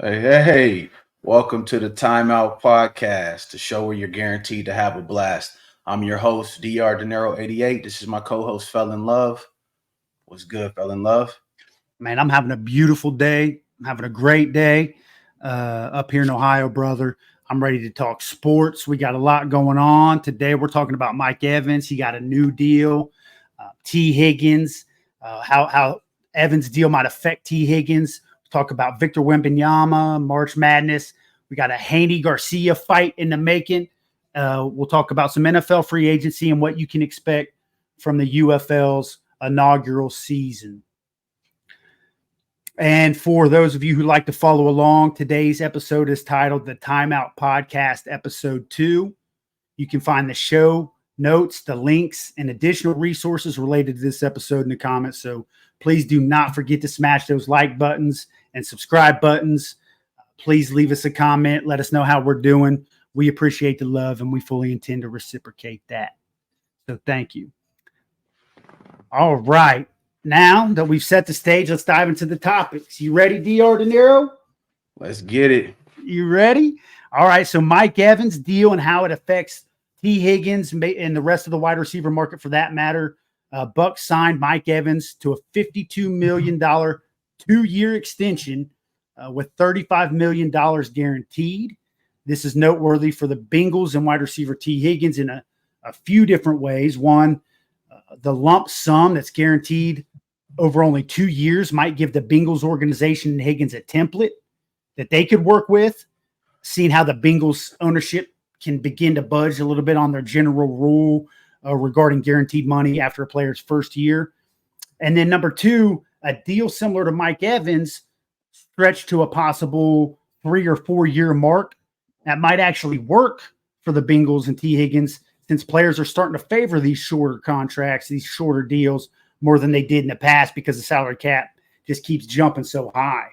Hey, welcome to the Timeout Podcast, the show where you're guaranteed to have a blast. I'm your host, Dr. Dinero 88. This is my co-host, Fell in Love. What's good, Fell in Love? Man, I'm having a beautiful day. I'm having a great day up here in Ohio, brother. I'm ready to talk sports. We got a lot going on. Today, we're talking about Mike Evans. He got a new deal. T. Higgins, how Evans' deal might affect T. Higgins. We'll talk about Viktor Wembanyama, March Madness. We got a Haney Garcia fight in the making. We'll talk about some NFL free agency and what you can expect from the UFL's inaugural season. And for those of you who like to follow along, today's episode is titled The Timeout Podcast, Episode 2. You can find the show notes, the links, and additional resources related to this episode in the comments. So please do not forget to smash those like buttons and subscribe buttons. Please leave us a comment. Let us know how we're doing. We appreciate the love, and we fully intend to reciprocate that. So thank you. All right. Now that we've set the stage, let's dive into the topics. You ready, Dr. Dinero? Let's get it. You ready? All right. So Mike Evans' deal and how it affects T. Higgins and the rest of the wide receiver market for that matter. Bucks signed Mike Evans to a $52 million two-year extension with $35 million guaranteed. This is noteworthy for the Bengals and wide receiver T. Higgins in a few different ways. One, the lump sum that's guaranteed over only 2 years might give the Bengals organization and Higgins a template that they could work with, seeing how the Bengals ownership can begin to budge a little bit on their general rule regarding guaranteed money after a player's first year. And then number two, a deal similar to Mike Evans stretched to a possible 3 or 4 year mark that might actually work for the Bengals and T. Higgins, since players are starting to favor these shorter contracts, these shorter deals more than they did in the past because the salary cap just keeps jumping so high.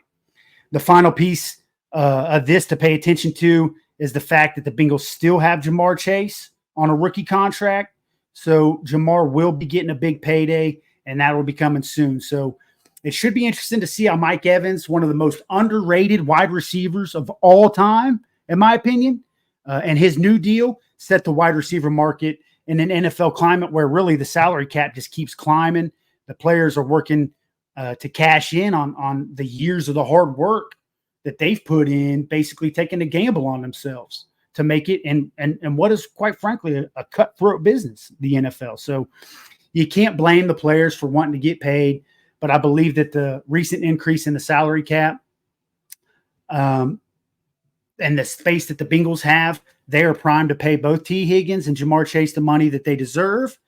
The final piece of this to pay attention to is the fact that the Bengals still have Jamar Chase on a rookie contract. So Jamar will be getting a big payday, and that will be coming soon. So it should be interesting to see how Mike Evans, one of the most underrated wide receivers of all time, in my opinion, and his new deal set the wide receiver market in an NFL climate where really the salary cap just keeps climbing. The players are working to cash in on the years of the hard work that they've put in, basically taking a gamble on themselves to make it and what is quite frankly a cutthroat business, the NFL. So you can't blame the players for wanting to get paid, but I believe that the recent increase in the salary cap and the space that the Bengals have, they are primed to pay both T. Higgins and Jamar Chase the money that they deserve,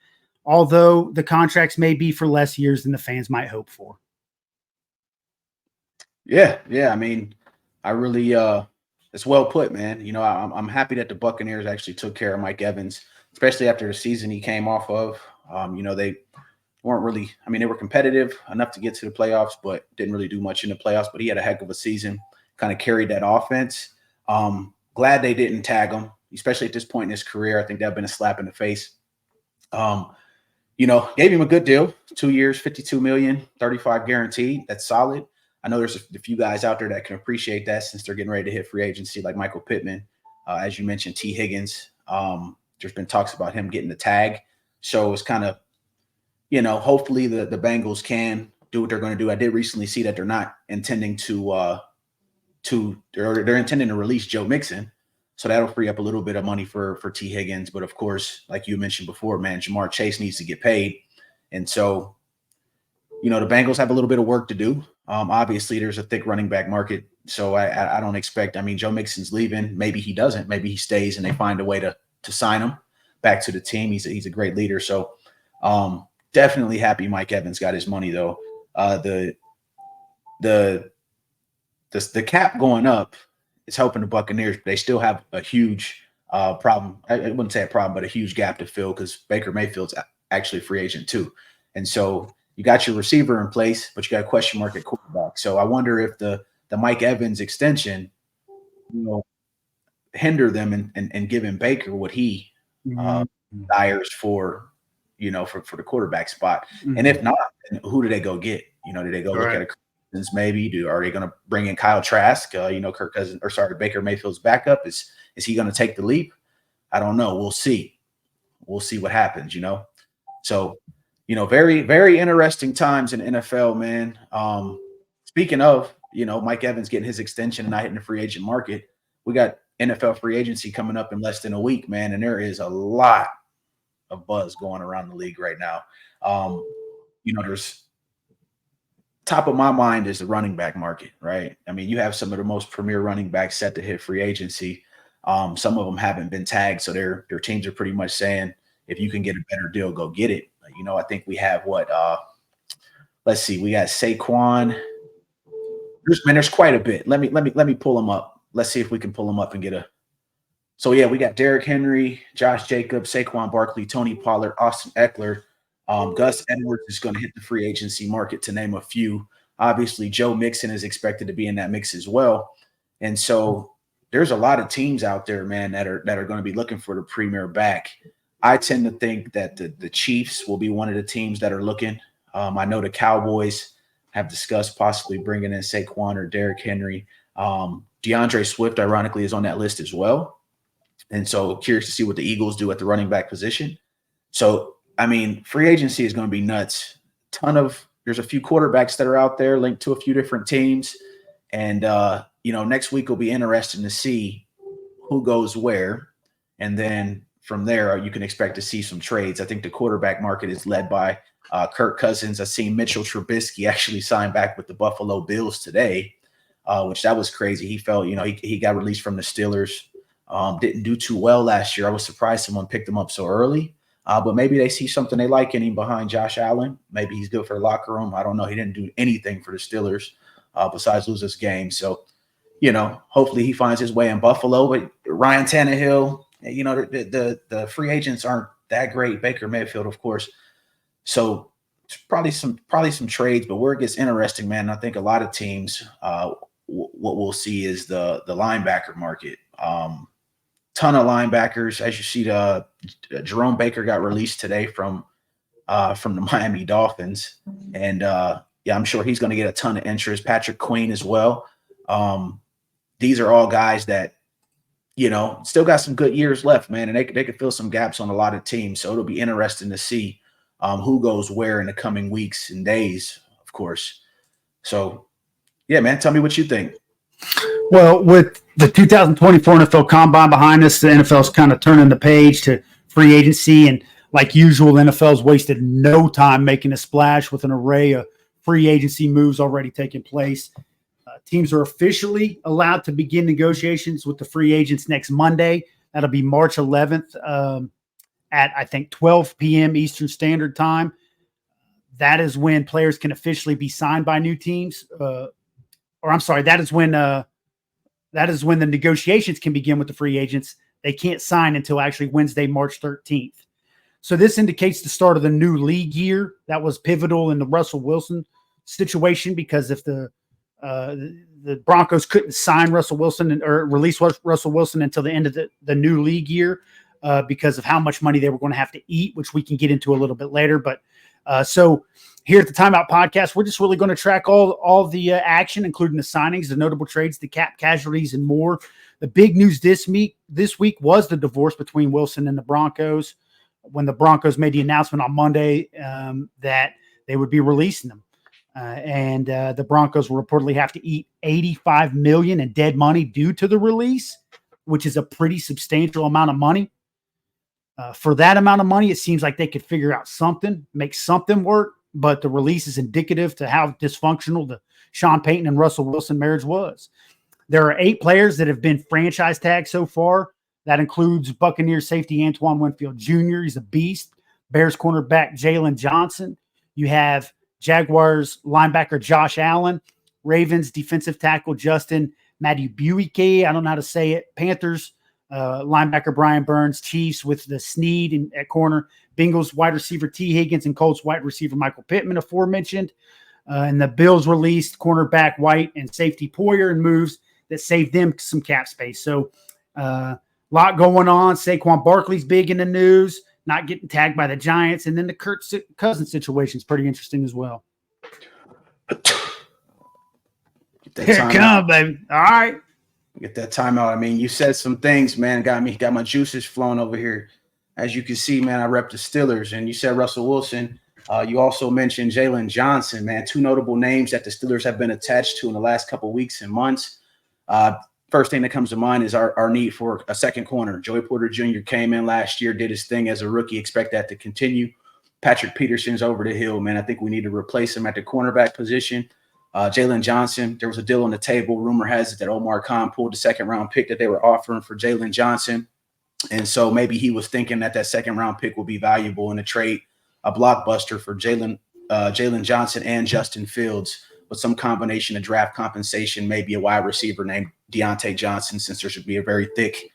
although the contracts may be for less years than the fans might hope for. Yeah. I mean, I really, it's well put, man. You know, I'm happy that the Buccaneers actually took care of Mike Evans, especially after the season he came off of. They weren't really, I mean, they were competitive enough to get to the playoffs, but didn't really do much in the playoffs. But he had a heck of a season, kind of carried that offense. Glad they didn't tag him, especially at this point in his career. I think that would have been a slap in the face. Gave him a good deal, 2 years, $52 million, 35 guaranteed. That's solid. I know there's a few guys out there that can appreciate that since they're getting ready to hit free agency, like Michael Pittman. As you mentioned, T. Higgins. There's been talks about him getting the tag. So it's kind of, hopefully the Bengals can do what they're going to do. I did recently see that they're not intending they're intending to release Joe Mixon. So that'll free up a little bit of money for T. Higgins. But of course, like you mentioned before, man, Jamar Chase needs to get paid. And so, the Bengals have a little bit of work to do. Obviously, there's a thick running back market. So I don't expect, Joe Mixon's leaving. Maybe he doesn't. Maybe he stays and they find a way to sign him back to the team. He's a great leader. So definitely happy Mike Evans got his money, though. The cap going up is helping the Buccaneers. They still have a huge problem. I wouldn't say a problem, but a huge gap to fill because Baker Mayfield's actually a free agent too. And so you got your receiver in place, but you got a question mark at quarterback. So I wonder if the Mike Evans extension, hinder them and give him Baker what he desires for the quarterback spot. And if not, then who do they go get? Do they go look at a Cousins maybe? Are they going to bring in Kyle Trask? Baker Mayfield's backup. Is he going to take the leap? I don't know. We'll see. We'll see what happens, So, very, very interesting times in NFL, man. Speaking of, Mike Evans getting his extension and not hitting the free agent market, we got NFL free agency coming up in less than a week, man. And there is a lot of buzz going around the league right now. There's top of my mind is the running back market, right? I mean, you have some of the most premier running backs set to hit free agency. Some of them haven't been tagged, so their teams are pretty much saying, if you can get a better deal, go get it. I think we have let's see, we got Saquon. There's quite a bit. Let me pull them up. Let's see if we can pull them up and get a. So yeah, we got Derrick Henry, Josh Jacobs, Saquon Barkley, Tony Pollard, Austin Eckler. Gus Edwards is going to hit the free agency market, to name a few. Obviously, Joe Mixon is expected to be in that mix as well. And so there's a lot of teams out there, man, that are going to be looking for the premier back. I tend to think that the Chiefs will be one of the teams that are looking. I know the Cowboys have discussed possibly bringing in Saquon or Derrick Henry. DeAndre Swift, ironically, is on that list as well. And so curious to see what the Eagles do at the running back position. So, I mean, free agency is going to be nuts. There's a few quarterbacks that are out there linked to a few different teams. And, next week will be interesting to see who goes where. And then from there, you can expect to see some trades. I think the quarterback market is led by Kirk Cousins. I've seen Mitchell Trubisky actually sign back with the Buffalo Bills today, which that was crazy. He felt, he got released from the Steelers. Didn't do too well last year. I was surprised someone picked him up so early. But maybe they see something they like in him behind Josh Allen. Maybe he's good for the locker room. I don't know. He didn't do anything for the Steelers besides lose this game. So, hopefully he finds his way in Buffalo. But Ryan Tannehill, the free agents aren't that great. Baker Mayfield, of course. So probably some trades. But where it gets interesting, man, I think a lot of teams, what we'll see is the linebacker market. Ton of linebackers. As you see, Jerome Baker got released today from the Miami Dolphins, and I'm sure he's going to get a ton of interest. Patrick Queen as well. These are all guys that still got some good years left, man, and they could fill some gaps on a lot of teams. So it'll be interesting to see who goes where in the coming weeks and days, of course. So yeah, man, tell me what you think. Well, with the 2024 NFL Combine behind us, the NFL's kind of turning the page to free agency. And like usual, the NFL's wasted no time making a splash with an array of free agency moves already taking place. Teams are officially allowed to begin negotiations with the free agents next Monday. That'll be March 11th at, I think, 12 p.m. Eastern Standard Time. That is when players can officially be signed by new teams. That is when the negotiations can begin with the free agents. They can't sign until actually Wednesday, March 13th. So this indicates the start of the new league year. That was pivotal in the Russell Wilson situation, because if the Broncos couldn't sign Russell Wilson or release Russell Wilson until the end of the new league year because of how much money they were going to have to eat, which we can get into a little bit later. But so here at the Timeout Podcast, we're just really going to track all the action, including the signings, the notable trades, the cap casualties, and more. The big news this week was the divorce between Wilson and the Broncos, when the Broncos made the announcement on Monday that they would be releasing them. And the Broncos will reportedly have to eat $85 million in dead money due to the release, which is a pretty substantial amount of money. For that amount of money, it seems like they could figure out something, make something work, but the release is indicative to how dysfunctional the Sean Payton and Russell Wilson marriage was. There are 8 players that have been franchise tagged so far. That includes Buccaneers safety Antoine Winfield Jr. He's a beast. Bears cornerback Jalen Johnson. You have Jaguars linebacker Josh Allen. Ravens defensive tackle Justin Madubuike. I don't know how to say it. Panthers linebacker Brian Burns. Chiefs with the Snead at corner. Bengals wide receiver T. Higgins and Colts wide receiver Michael Pittman, aforementioned. And the Bills released cornerback White and safety Poyer in moves that saved them some cap space. So a lot going on. Saquon Barkley's big in the news, not getting tagged by the Giants. And then the Kirk Cousins situation is pretty interesting as well. that Here it timeout. come, baby. All right. Get that timeout. I mean, you said some things, man. Got my juices flowing over here. As you can see, man, I rep the Steelers, and you said Russell Wilson. You also mentioned Jalen Johnson, man. Two notable names that the Steelers have been attached to in the last couple of weeks and months. First thing that comes to mind is our need for a second corner. Joey Porter Jr. came in last year, did his thing as a rookie. Expect that to continue. Patrick Peterson's over the hill, man. I think we need to replace him at the cornerback position. Jalen Johnson, there was a deal on the table. Rumor has it that Omar Khan pulled the second-round pick that they were offering for Jalen Johnson. And so maybe he was thinking that second-round pick would be valuable in a trade, a blockbuster for Jalen Johnson and Justin Fields with some combination of draft compensation, maybe a wide receiver named Deontay Johnson, since there should be a very thick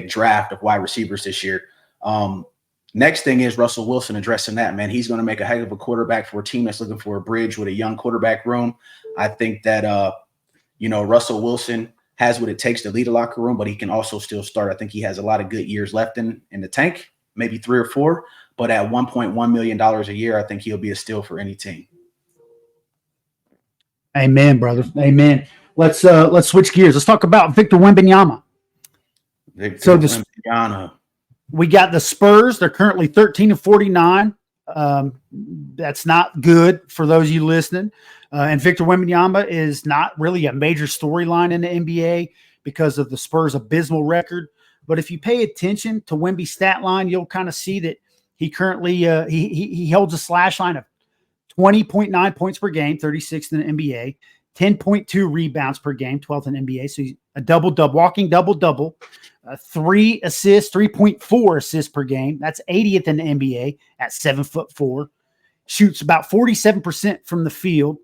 draft of wide receivers this year. Next thing is Russell Wilson addressing that, man. He's going to make a heck of a quarterback for a team that's looking for a bridge with a young quarterback room. I think that, Russell Wilson has what it takes to lead a locker room, but he can also still start. I think he has a lot of good years left in the tank, maybe 3 or 4. But at $1.1 million a year, I think he'll be a steal for any team. Amen, brother. Amen. Let's switch gears. Let's talk about Viktor Wembanyama. Wembanyama. We got the Spurs. They're currently 13-49. That's not good for those of you listening. And Viktor Wembanyama is not really a major storyline in the NBA because of the Spurs' abysmal record. But if you pay attention to Wemby's stat line, you'll kind of see that he currently he holds a slash line of 20.9 points per game, 36th in the NBA, 10.2 rebounds per game, 12th in the NBA. So he's a double-double, walking double-double. 3 assists, 3.4 assists per game. That's 80th in the NBA at 7'4". Shoots about 47% from the field.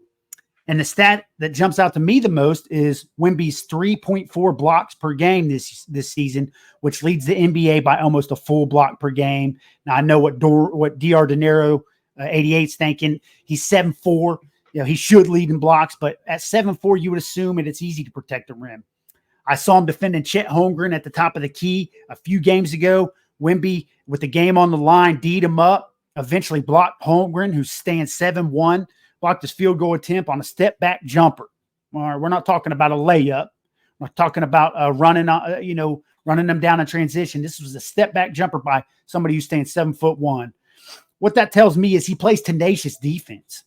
And the stat that jumps out to me the most is Wemby's 3.4 blocks per game this season, which leads the NBA by almost a full block per game. Now I know what DR Dinero 88's thinking. He's 7'4". He should lead in blocks, but at 7'4", you would assume it's easy to protect the rim. I saw him defending Chet Holmgren at the top of the key a few games ago. Wemby, with the game on the line, D'd him up, eventually blocked Holmgren, who's staying 7'1", blocked his field goal attempt on a step-back jumper. All right, we're not talking about a layup. We're talking about running them down in transition. This was a step-back jumper by somebody who's staying 7'1". What that tells me is he plays tenacious defense.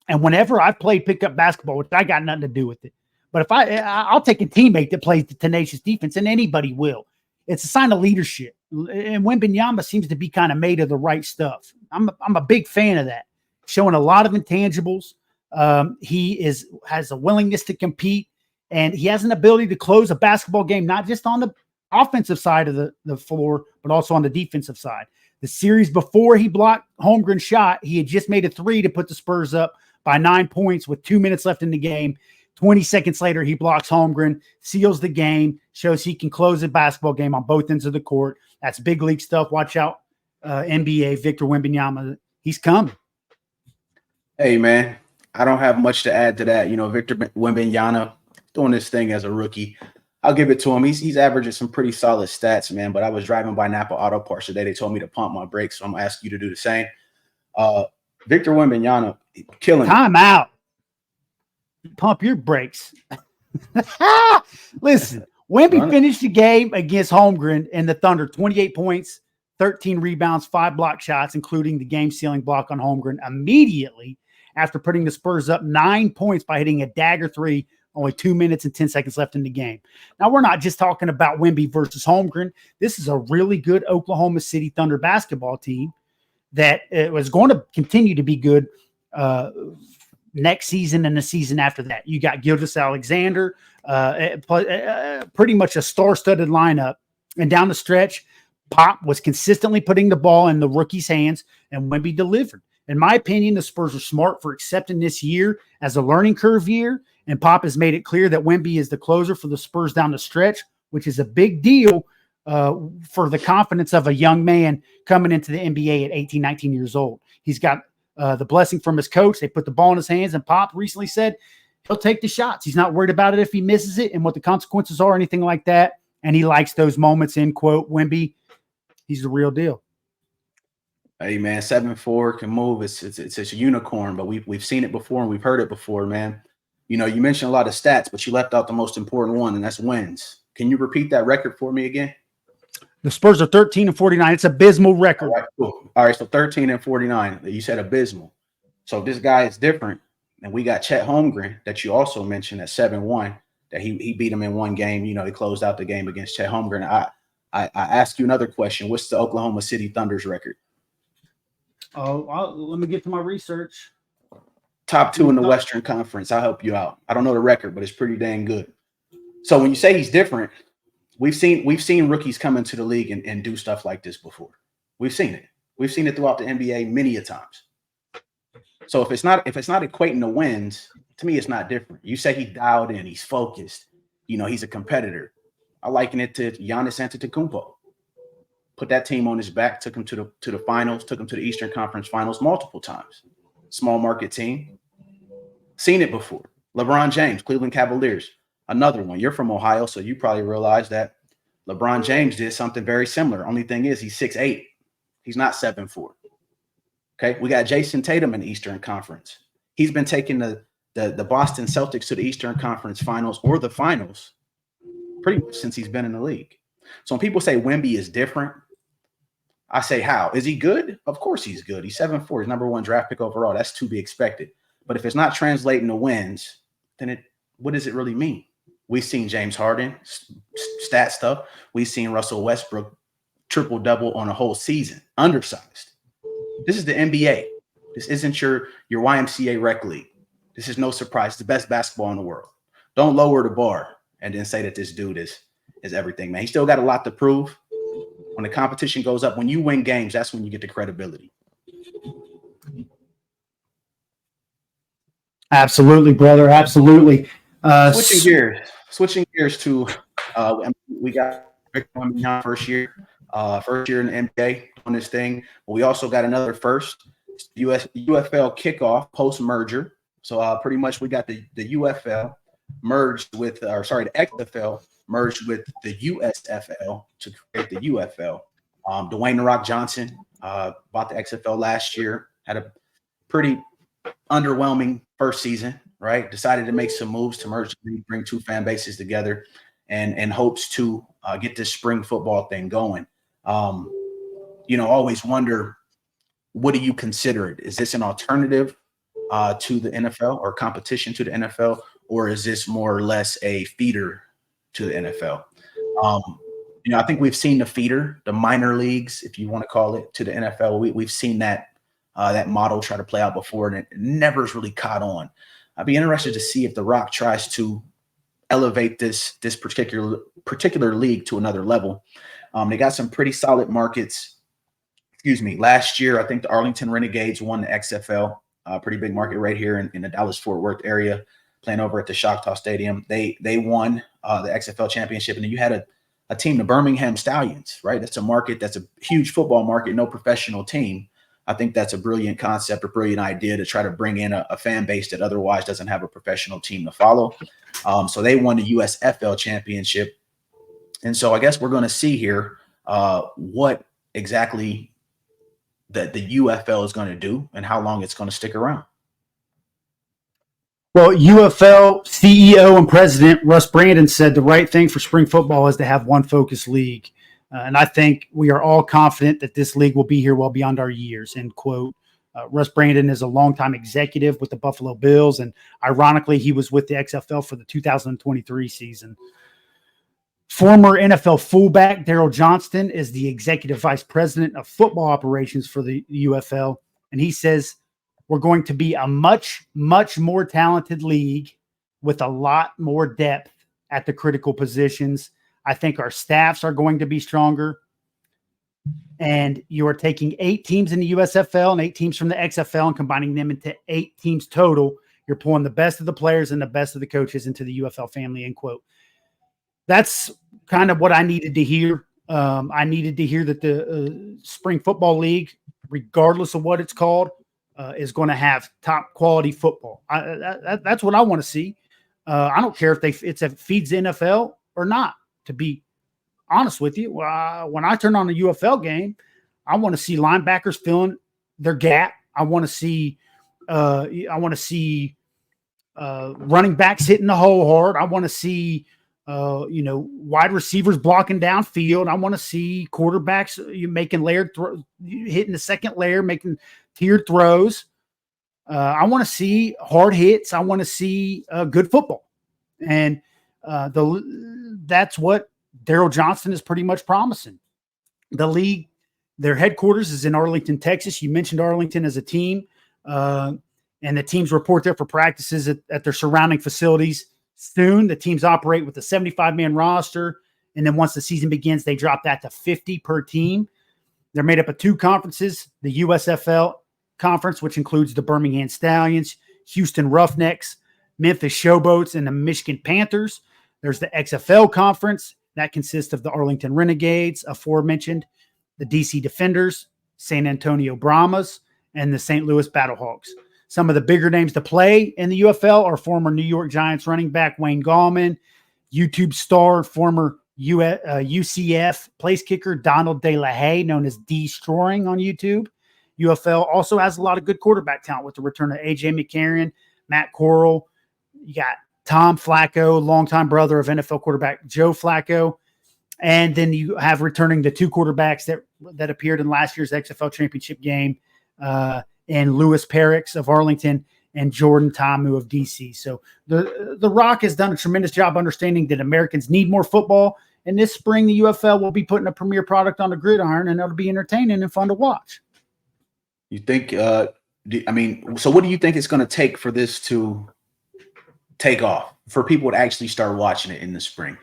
And whenever I've played pickup basketball, which I got nothing to do with it, but if I'll take a teammate that plays the tenacious defense, and anybody will. It's a sign of leadership. And Wembanyama seems to be kind of made of the right stuff. I'm a big fan of that. Showing a lot of intangibles. He has a willingness to compete, and he has an ability to close a basketball game, not just on the offensive side of the floor, but also on the defensive side. The series before he blocked Holmgren's shot, he had just made a 3 to put the Spurs up by 9 points with 2 minutes left in the game. 20 seconds later, he blocks Holmgren, seals the game, shows he can close a basketball game on both ends of the court. That's big league stuff. Watch out, NBA, Viktor Wembanyama. He's coming. Hey, man, I don't have much to add to that. Viktor Wembanyama doing this thing as a rookie. I'll give it to him. He's averaging some pretty solid stats, man. But I was driving by Napa Auto Parts today. They told me to pump my brakes, so I'm going to ask you to do the same. Viktor Wembanyama, killing it. Time out. Pump your brakes. Listen, Wemby finished the game against Holmgren and the Thunder, 28 points, 13 rebounds, 5 block shots, including the game-sealing block on Holmgren immediately after putting the Spurs up 9 points by hitting a dagger 3, only 2 minutes and 10 seconds left in the game. Now, we're not just talking about Wemby versus Holmgren. This is a really good Oklahoma City Thunder basketball team that was going to continue to be good next season and the season after that. You got Gilgeous-Alexander, pretty much a star-studded lineup. And down the stretch, Pop was consistently putting the ball in the rookie's hands, and Wemby delivered. In my opinion, the Spurs are smart for accepting this year as a learning curve year, and Pop has made it clear that Wemby is the closer for the Spurs down the stretch, which is a big deal for the confidence of a young man coming into the NBA at 18, 19 years old. He's got the blessing from his coach. They put the ball in his hands, and Pop recently said he'll take the shots. He's not worried about it if he misses it and what the consequences are or anything like that. And he likes those moments, end quote. Wemby, he's the real deal. Hey, man, 7'4" can move. It's a unicorn, but we've seen it before and we've heard it before, man. You mentioned a lot of stats, but you left out the most important one, and that's wins. Can you repeat that record for me again? The Spurs are 13-49. It's abysmal record. All right, cool. All right, so 13-49. You said abysmal. So this guy is different. And we got Chet Holmgren that you also mentioned at 7-1, that he beat him in one game. He closed out the game against Chet Holmgren. I ask you another question. What's the Oklahoma City Thunder's record? Oh, let me get to my research. Top 2 in the Western Conference. I'll help you out. I don't know the record, but it's pretty dang good. So when you say he's different, we've seen rookies come into the league and do stuff like this before. We've seen it. We've seen it throughout the NBA many a times. So if it's not equating to wins, to me, it's not different. You say he's dialed in, he's focused, he's a competitor. I liken it to Giannis Antetokounmpo. Put that team on his back, took him to the finals, took him to the Eastern Conference Finals multiple times. Small market team. Seen it before. LeBron James, Cleveland Cavaliers, another one. You're from Ohio, so you probably realize that LeBron James did something very similar. Only thing is he's 6'8". He's not 7'4". Okay, we got Jason Tatum in the Eastern Conference. He's been taking the Boston Celtics to the Eastern Conference Finals or the finals pretty much since he's been in the league. So when people say Wemby is different, I say, how? Is he good? Of course he's good. He's 7'4". He's number 1 draft pick overall. That's to be expected. But if it's not translating to wins, then what does it really mean? We've seen James Harden stat stuff. We've seen Russell Westbrook triple-double on a whole season, undersized. This is the NBA. This isn't your YMCA rec league. This is no surprise. It's the best basketball in the world. Don't lower the bar and then say that this dude is everything, man. He still got a lot to prove. When the competition goes up, when you win games, that's when you get the credibility. Absolutely, brother. Absolutely. Switching gears to we got Viktor Wembanyama first year in the NBA on this thing. But we also got another first UFL kickoff post merger. So pretty much we got the UFL merged with, the XFL merged with the USFL to create the UFL. Dwayne "The Rock" Johnson bought the XFL last year, had a pretty underwhelming first season, right? Decided to make some moves to merge the league, bring 2 fan bases together, and hopes to get this spring football thing going. Always wonder, what do you consider it? Is this an alternative to the NFL or competition to the NFL, or is this more or less a feeder to the NFL? I think we've seen the feeder, the minor leagues, if you want to call it, to the NFL. We've seen that model try to play out before, and it never has really caught on. I'd be interested to see if The Rock tries to elevate this particular league to another level. They got some pretty solid markets. Last year, I think the Arlington Renegades won the XFL, pretty big market right here in the Dallas-Fort Worth area, playing over at the Choctaw Stadium. They won the XFL championship, and then you had a team, the Birmingham Stallions, right? That's a market, that's a huge football market, no professional team. I think that's a brilliant concept, a brilliant idea to try to bring in a fan base that otherwise doesn't have a professional team to follow. So they won the USFL championship. And so I guess we're going to see here what exactly that the UFL is going to do and how long it's going to stick around. Well, UFL CEO and president Russ Brandon said the right thing for spring football is to have one focused league. And I think we are all confident that this league will be here well beyond our years, end quote. Russ Brandon is a longtime executive with the Buffalo Bills, and ironically, he was with the XFL for the 2023 season. Former NFL fullback Daryl Johnston is the executive vice president of football operations for the UFL, and he says we're going to be a much, much more talented league with a lot more depth at the critical positions. I think our staffs are going to be stronger. And you are taking 8 teams in the USFL and 8 teams from the XFL and combining them into 8 teams total. You're pulling the best of the players and the best of the coaches into the UFL family, end quote. That's kind of what I needed to hear. I needed to hear that the Spring Football League, regardless of what it's called, is going to have top quality football. That's what I want to see. I don't care if it feeds the NFL or not, to be honest with you. When I turn on a UFL game, I want to see linebackers filling their gap. I want to see running backs hitting the hole hard. I want to see wide receivers blocking downfield. I want to see quarterbacks making layered hitting the second layer, making tiered throws. I want to see hard hits. I want to see good football, and that's what Daryl Johnston is pretty much promising. The league, their headquarters is in Arlington, Texas. You mentioned Arlington as a team, and the teams report there for practices at their surrounding facilities. Soon, the teams operate with a 75-man roster, and then once the season begins, they drop that to 50 per team. They're made up of 2 conferences, the USFL Conference, which includes the Birmingham Stallions, Houston Roughnecks, Memphis Showboats, and the Michigan Panthers. There's the XFL Conference. That consists of the Arlington Renegades, aforementioned, the DC Defenders, San Antonio Brahmas, and the St. Louis Battlehawks. Some of the bigger names to play in the UFL are former New York Giants running back Wayne Gallman, YouTube star, former UCF place kicker Donald De La Haye, known as D-Stroring on YouTube. UFL also has a lot of good quarterback talent with the return of A.J. McCarron, Matt Corral. You got Tom Flacco, longtime brother of NFL quarterback Joe Flacco. And then you have returning the 2 quarterbacks that appeared in last year's XFL championship game, and Louis Perrix of Arlington and Jordan Tamu of DC. So the Rock has done a tremendous job understanding that Americans need more football. And this spring, the UFL will be putting a premier product on the gridiron, and it'll be entertaining and fun to watch. You think, so what do you think it's going to take for this to take off, for people to actually start watching it in the spring?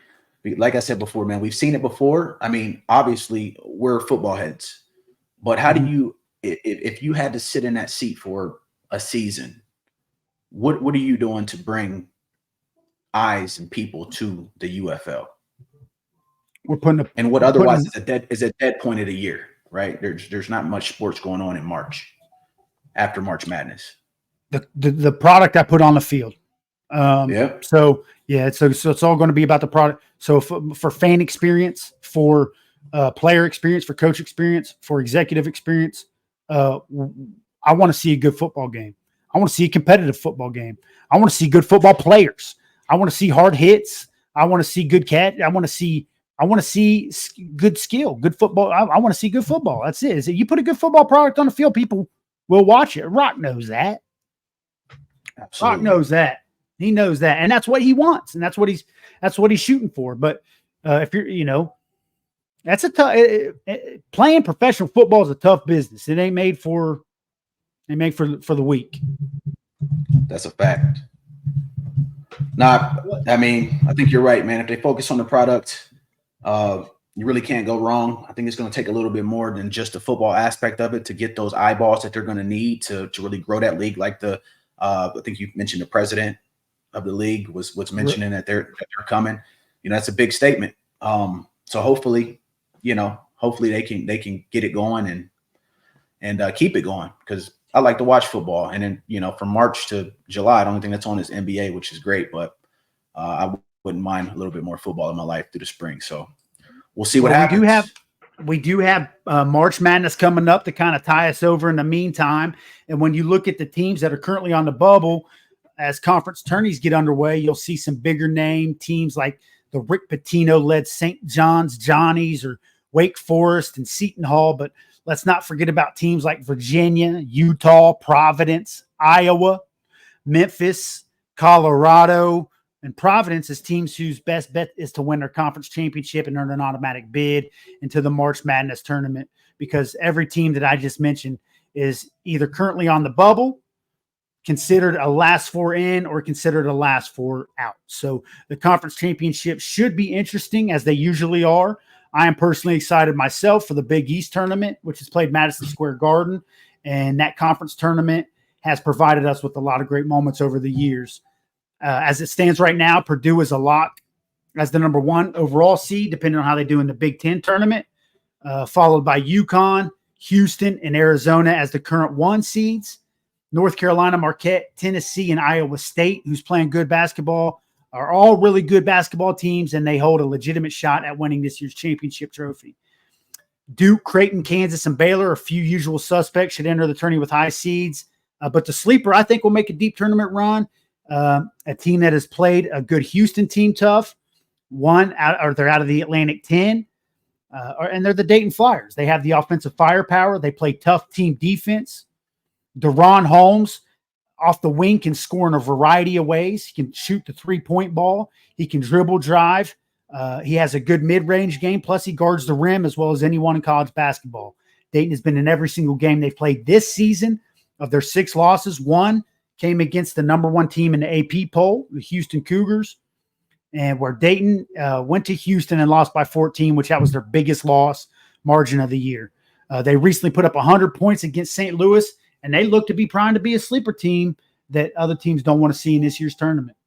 Like I said before, man, we've seen it before. I mean, obviously we're football heads, but how do you, if you had to sit in that seat for a season, what are you doing to bring eyes and people to the UFL? We're putting and what otherwise is a dead point of the year, right? There's not much sports going on in March after March Madness. The product I put on the field. Yeah. So it's all going to be about the product. So for fan experience, for player experience, for coach experience, for executive experience, I want to see a good football game. I want to see a competitive football game. I want to see good football players. I want to see hard hits. I want to see good catch. I want to see good skill, good football. I want to see good football. That's it. You put a good football product on the field, people will watch it. Rock knows that. Absolutely. Rock knows that. He knows that, and that's what he wants, and that's what he's shooting for. But if you're, that's a tough. Playing professional football is a tough business. It ain't made for the weak. That's a fact. I think you're right, man. If they focus on the product, you really can't go wrong. I think it's going to take a little bit more than just the football aspect of it to get those eyeballs that they're going to need to really grow that league. Like I think you mentioned the president of the league was mentioning that they're coming. That's a big statement. So hopefully they can get it going and keep it going, because I like to watch football. And then, from March to July, the only thing that's on is NBA, which is great, but I wouldn't mind a little bit more football in my life through the spring. So we'll see what happens. We do have March Madness coming up to kind of tie us over in the meantime. And when you look at the teams that are currently on the bubble, as conference tourneys get underway, you'll see some bigger name teams like the Rick Pitino-led St. John's Johnnies or Wake Forest and Seton Hall. But let's not forget about teams like Virginia, Utah, Providence, Iowa, Memphis, Colorado, and Providence as teams whose best bet is to win their conference championship and earn an automatic bid into the March Madness tournament, because every team that I just mentioned is either currently on the bubble, considered a last 4 in, or considered a last 4 out. So the conference championship should be interesting, as they usually are. I am personally excited myself for the Big East tournament, which is played Madison Square Garden. And that conference tournament has provided us with a lot of great moments over the years. As it stands right now, Purdue is a lock as the number 1 overall seed, depending on how they do in the Big Ten tournament, followed by UConn, Houston, and Arizona as the current 1 seeds. North Carolina, Marquette, Tennessee, and Iowa State, who's playing good basketball, are all really good basketball teams, and they hold a legitimate shot at winning this year's championship trophy. Duke, Creighton, Kansas, and Baylor, a few usual suspects, should enter the tourney with high seeds. But the sleeper, I think, will make a deep tournament run, a team that has played a good Houston team tough. They're out of the Atlantic 10, and they're the Dayton Flyers. They have the offensive firepower. They play tough team defense. DeRon Holmes off the wing can score in a variety of ways. He can shoot the 3-point ball. He can dribble, drive. He has a good mid-range game. Plus, he guards the rim as well as anyone in college basketball. Dayton has been in every single game they've played this season. Of their 6 losses, 1 came against the number 1 team in the AP poll, the Houston Cougars, and where Dayton went to Houston and lost by 14, which that was their biggest loss margin of the year. They recently put up 100 points against St. Louis, and they look to be primed to be a sleeper team that other teams don't want to see in this year's tournament.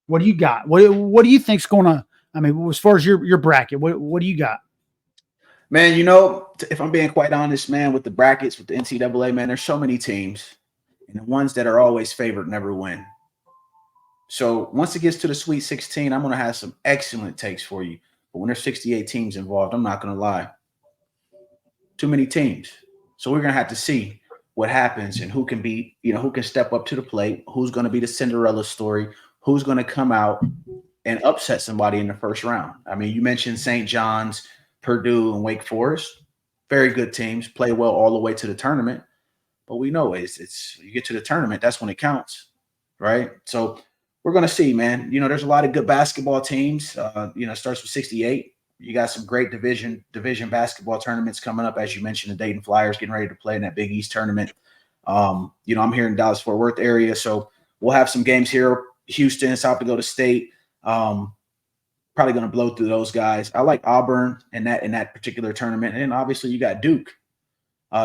What do you got? What do you think's going to? I mean, as far as your bracket, what do you got? Man, you know, if I'm being quite honest, man, with the brackets, with the NCAA, man, there's so many teams, and the ones that are always favored never win. So once it gets to the Sweet 16, I'm going to have some excellent takes for you. But when there's 68 teams involved, I'm not going to lie. Too many teams. So we're going to have to see what happens and who can be, who can step up to the plate, who's going to be the Cinderella story, who's going to come out and upset somebody in the first round. I mean, you mentioned St. John's, Purdue, and Wake Forest. Very good teams, play well all the way to the tournament. But we know it's you get to the tournament, that's when it counts, right? So we're going to see, man. There's a lot of good basketball teams. It starts with 68. You got some great division basketball tournaments coming up, as you mentioned, the Dayton Flyers getting ready to play in that Big East tournament. I'm here in Dallas-Fort Worth area, so we'll have some games here. Houston, South Dakota State, probably going to blow through those guys. I like Auburn in that particular tournament, and then obviously you got Duke.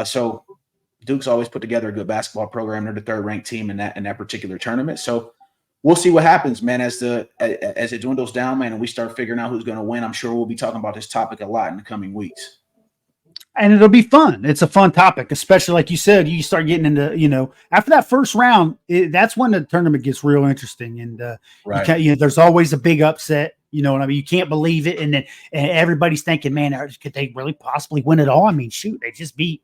So Duke's always put together a good basketball program. They're the 3rd-ranked team in that particular tournament. So we'll see what happens, man, as it dwindles down, man, and we start figuring out who's going to win. I'm sure we'll be talking about this topic a lot in the coming weeks. And it'll be fun. It's a fun topic, especially like you said, you start getting into, after that first round, that's when the tournament gets real interesting. And right. There's always a big upset. You know what I mean? You can't believe it. And then everybody's thinking, man, could they really possibly win it all? I mean, shoot, they just beat,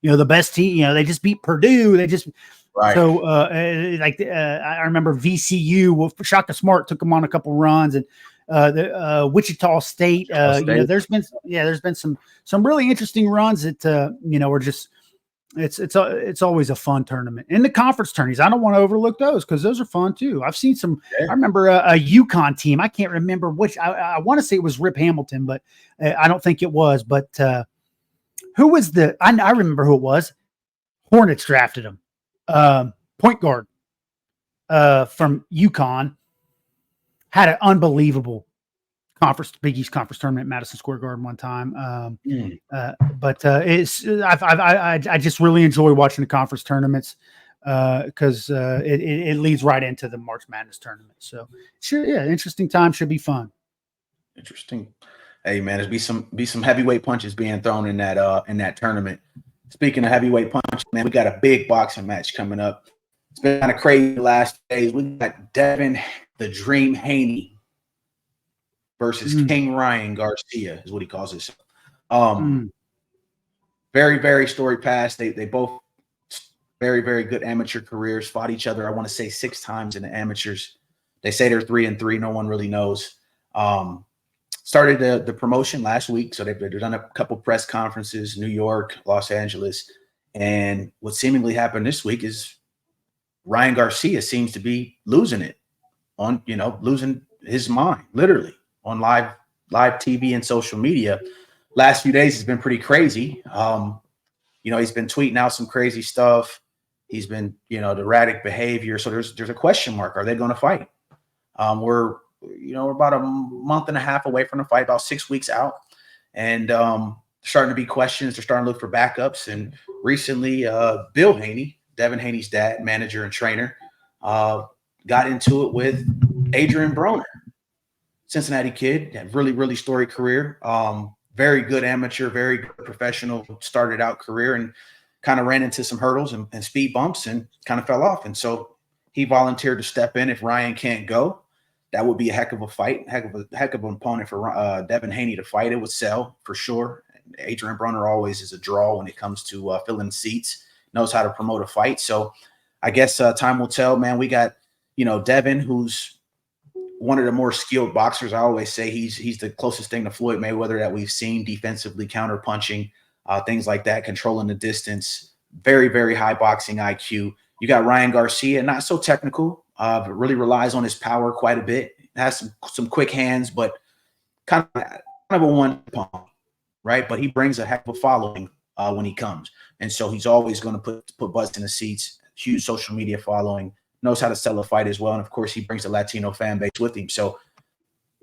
the best team. They just beat Purdue. They just right. So I remember VCU, Shaka Smart took them on a couple runs, and the Wichita State. There's been some really interesting runs that were just it's always a fun tournament. And the conference tourneys, I don't want to overlook those because those are fun too. I've seen some. Yeah. I remember a UConn team. I can't remember which. I want to say it was Rip Hamilton, but I don't think it was. But who was the? I remember who it was. Hornets drafted him. Point guard from UConn, had an unbelievable Big East Conference tournament at Madison Square Garden one time. I just really enjoy watching the conference tournaments because it leads right into the March Madness tournament. So sure, yeah, interesting time, should be fun. Interesting. Hey man, there's be some heavyweight punches being thrown in that tournament. Speaking of heavyweight punch, man, we got a big boxing match coming up. It's been kind of crazy the last days. We got Devin the Dream Haney versus King Ryan Garcia, is what he calls himself. Very, very storied past. They both very, very good amateur careers. Fought each other, I want to say 6 times in the amateurs. They say they're 3-3. No one really knows. Started the promotion last week, so they've done a couple press conferences, New York, Los Angeles, and what seemingly happened this week is Ryan Garcia seems to be losing it losing his mind, literally on live TV and social media. Last few days has been pretty crazy. He's been tweeting out some crazy stuff. He's been, the erratic behavior. So there's a question mark. Are they going to fight? We're about a month and a half away from the fight, about 6 weeks out. And starting to be questions. They're starting to look for backups. And recently, Bill Haney, Devin Haney's dad, manager and trainer, got into it with Adrian Broner, Cincinnati kid, had really, really storied career. Very good amateur, very good professional, started out career and kind of ran into some hurdles and speed bumps and kind of fell off. And so he volunteered to step in if Ryan can't go. That would be a heck of a fight, heck of an opponent for Devin Haney to fight. It would sell for sure. Adrian Broner always is a draw when it comes to filling seats, knows how to promote a fight. So I guess time will tell, man. We got, Devin, who's one of the more skilled boxers. I always say he's the closest thing to Floyd Mayweather that we've seen defensively, counter punching, things like that, controlling the distance, very, very high boxing IQ. You got Ryan Garcia, not so technical, but really relies on his power quite a bit. Has some quick hands, but kind of a one pump, right? But he brings a heck of a following when he comes. And so he's always going to put butts in the seats, huge social media following, knows how to sell a fight as well. And of course, he brings the Latino fan base with him. So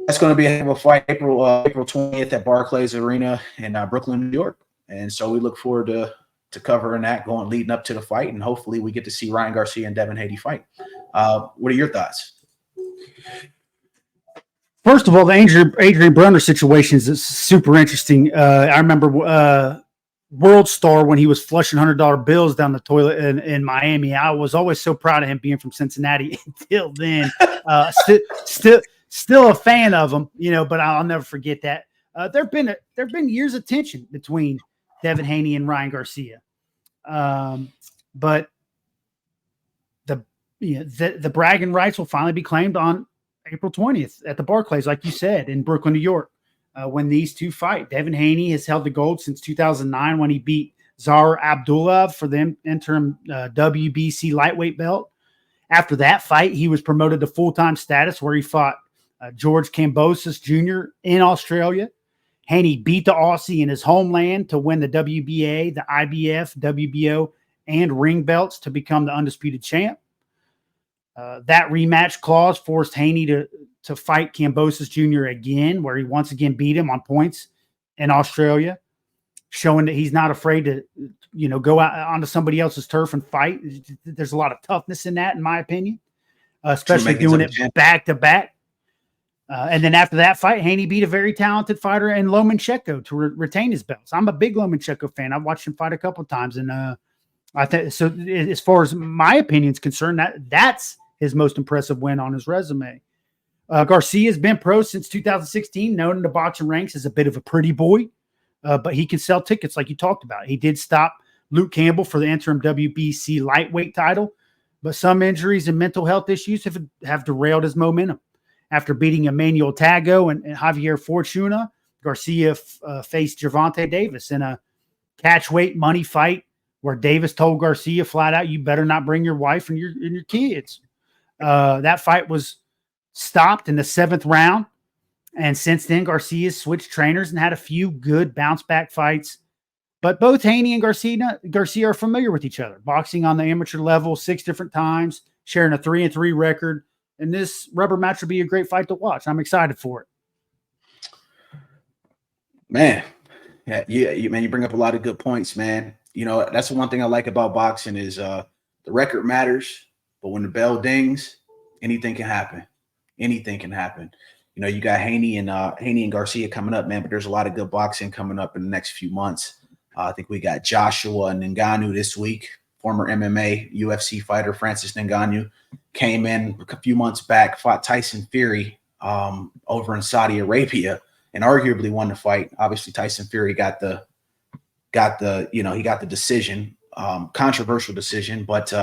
that's going to be a heck of a fight, April 20th at Barclays Arena in Brooklyn, New York. And so we look forward to covering that leading up to the fight. And hopefully we get to see Ryan Garcia and Devin Haney fight. What are your thoughts? First of all, the Adrian Broner situation is super interesting. I remember World Star when he was flushing $100 bills down the toilet in Miami. I was always so proud of him being from Cincinnati until then. Still a fan of him, but I'll never forget that. There've been years of tension between Devin Haney and Ryan Garcia, but the bragging rights will finally be claimed on April 20th at the Barclays, like you said, in Brooklyn, New York. When these two fight. Devin Haney has held the gold since 2009 when he beat Zahar Abdullah for the interim WBC lightweight belt. After that fight, he was promoted to full-time status where he fought George Kambosos Jr. in Australia. Haney beat the Aussie in his homeland to win the WBA, the IBF, WBO, and ring belts to become the undisputed champ. That rematch clause forced Haney to fight Kambosos Jr. again, where he once again beat him on points in Australia, showing that he's not afraid to, go out onto somebody else's turf and fight. There's a lot of toughness in that, in my opinion, especially doing it back to back. And then after that fight, Haney beat a very talented fighter in Lomachenko to retain his belts. I'm a big Lomachenko fan. I've watched him fight a couple of times, and I think so. As far as my opinion is concerned, that's his most impressive win on his resume. Garcia has been pro since 2016, known in the boxing ranks as a bit of a pretty boy, but he can sell tickets like you talked about. He did stop Luke Campbell for the interim WBC lightweight title, but some injuries and mental health issues have derailed his momentum. After beating Emmanuel Tago and Javier Fortuna, Garcia faced Gervonta Davis in a catchweight money fight where Davis told Garcia flat out, "You better not bring your wife and your kids." That fight was stopped in the 7th round. And since then, Garcia switched trainers and had a few good bounce back fights. But both Haney and Garcia are familiar with each other, boxing on the amateur level 6 different times, sharing a 3-3 record. And this rubber match will be a great fight to watch. I'm excited for it. Man, yeah, you bring up a lot of good points, man. That's the one thing I like about boxing is the record matters, but when the bell dings, anything can happen. Anything can happen. You got Haney and Garcia coming up, man, but there's a lot of good boxing coming up in the next few months. I think we got Joshua Ngannou this week, former MMA UFC fighter Francis Ngannou came in a few months back, fought Tyson Fury over in Saudi Arabia and arguably won the fight. Obviously, Tyson Fury got the decision, controversial decision, but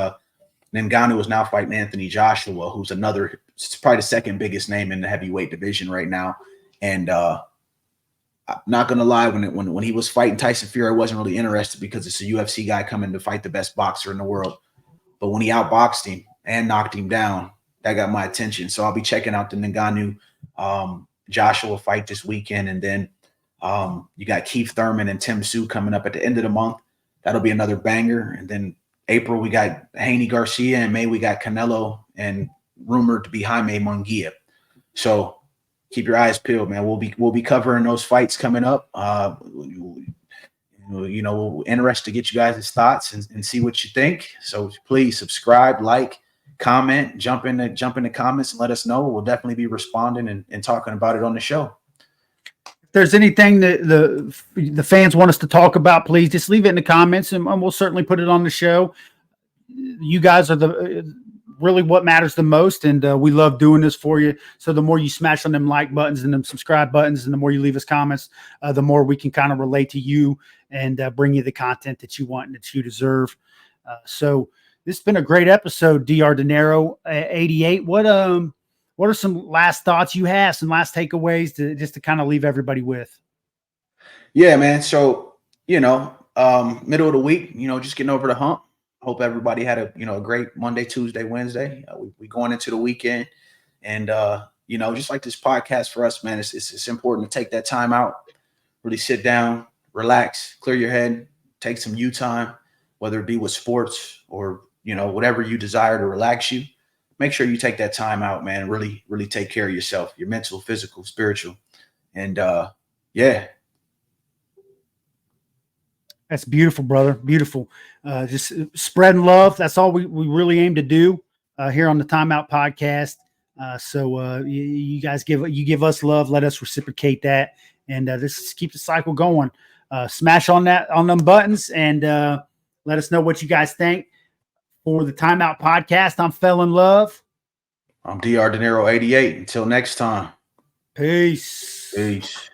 Ngannou is now fighting Anthony Joshua, who's probably the second biggest name in the heavyweight division right now. And I'm not gonna lie, when he was fighting Tyson Fury, I wasn't really interested because it's a UFC guy coming to fight the best boxer in the world. But when he outboxed him and knocked him down, that got my attention. So I'll be checking out the Ngannou Joshua fight this weekend, and then you got Keith Thurman and Tim Tszyu coming up at the end of the month. That'll be another banger. And then April, we got Haney Garcia, and May we got Canelo and rumored to be Jaime Munguia. So keep your eyes peeled, man. We'll be covering those fights coming up. We're interested to get you guys' thoughts and see what you think. So please subscribe, like, comment, jump in the comments and let us know. We'll definitely be responding and talking about it on the show. If there's anything that the fans want us to talk about, please just leave it in the comments and we'll certainly put it on the show. You guys are really what matters the most, and we love doing this for you. So the more you smash on them like buttons and them subscribe buttons, and the more you leave us comments, the more we can kind of relate to you and bring you the content that you want and that you deserve. So this has been a great episode, Dr. Dinero 88. What are some last thoughts you have, some last takeaways to kind of leave everybody with? Yeah, man. So, middle of the week, just getting over the hump. Hope everybody had a great Monday, Tuesday, Wednesday. We going into the weekend, and just like this podcast for us, man, it's important to take that time out, really sit down, relax, clear your head, take some you time, whether it be with sports or whatever you desire to relax you. Make sure you take that time out, man, and really, really take care of yourself, your mental, physical, spiritual, and yeah. That's beautiful, brother. Beautiful. Just spreading love. That's all we really aim to do here on the Timeout Podcast. So you guys give us love. Let us reciprocate that, and this keep the cycle going. Smash on them buttons, and let us know what you guys think. For the Timeout Podcast, I'm Fell in Love. I'm Dr. Dinero 88. Until next time. Peace. Peace.